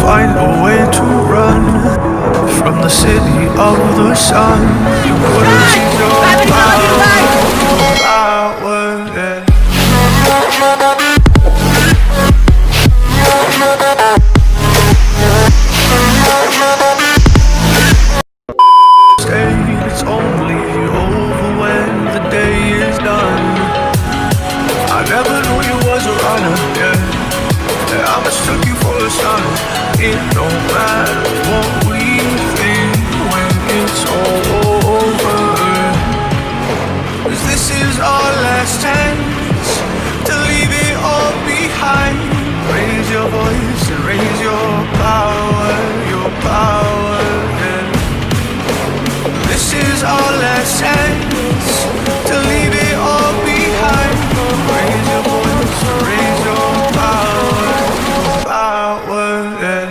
find a way to run from the city of the sun. You couldn't keep your power, yeah. It's only over when the day is done. I never knew you was a runner, yeah. I mistook you for a son. It don't matter what we think when it's all over, 'cause this is our last chance to leave it all behind. Raise your voice and raise your power, yeah. This is our last chance to leave it all behind. Raise your voice, raise your power, yeah.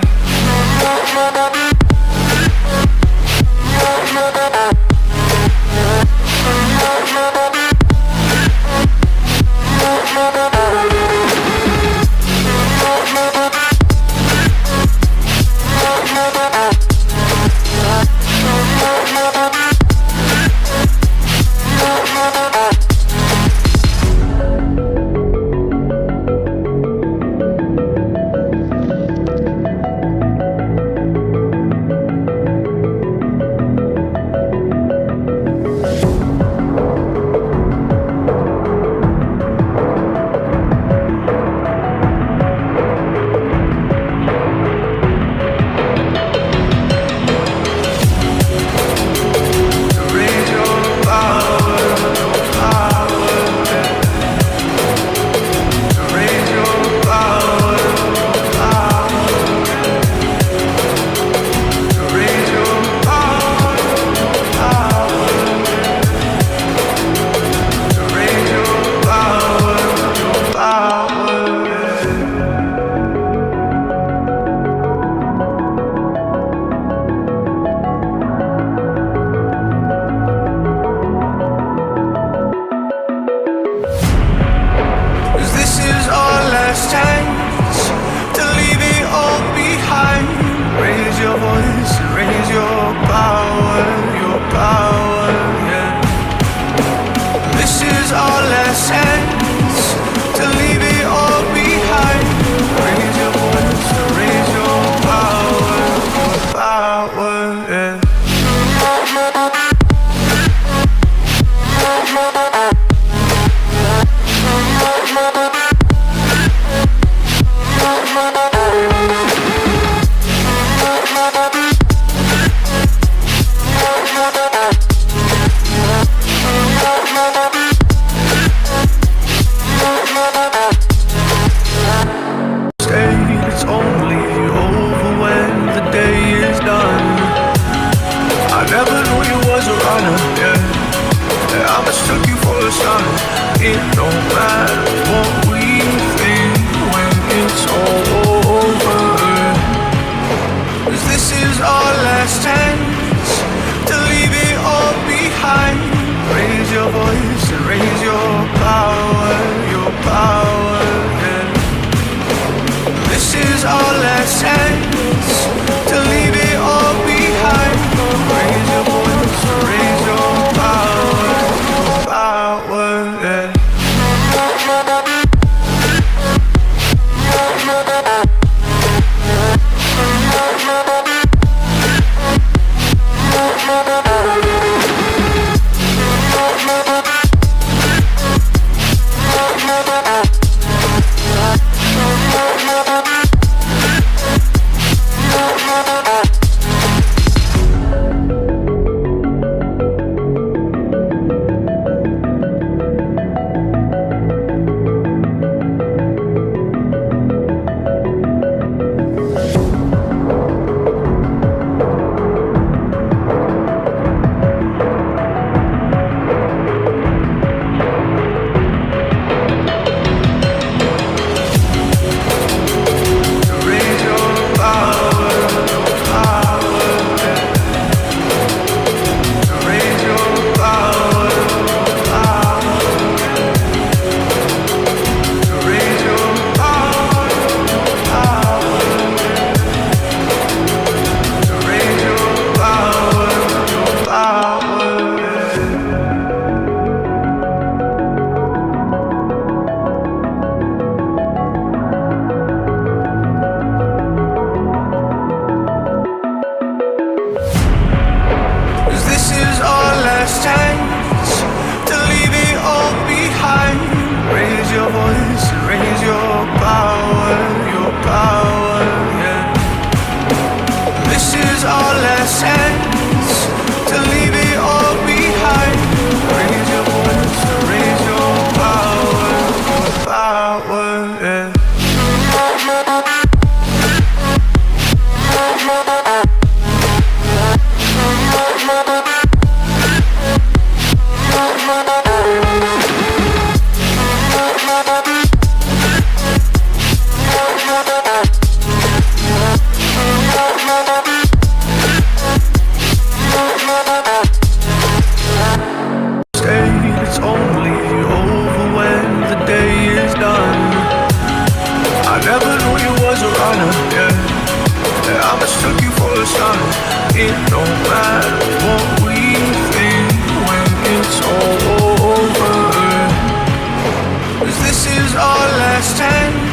yeah. I mistook you for a sign. It don't matter what we think when it's all over, 'cause this is our last chance.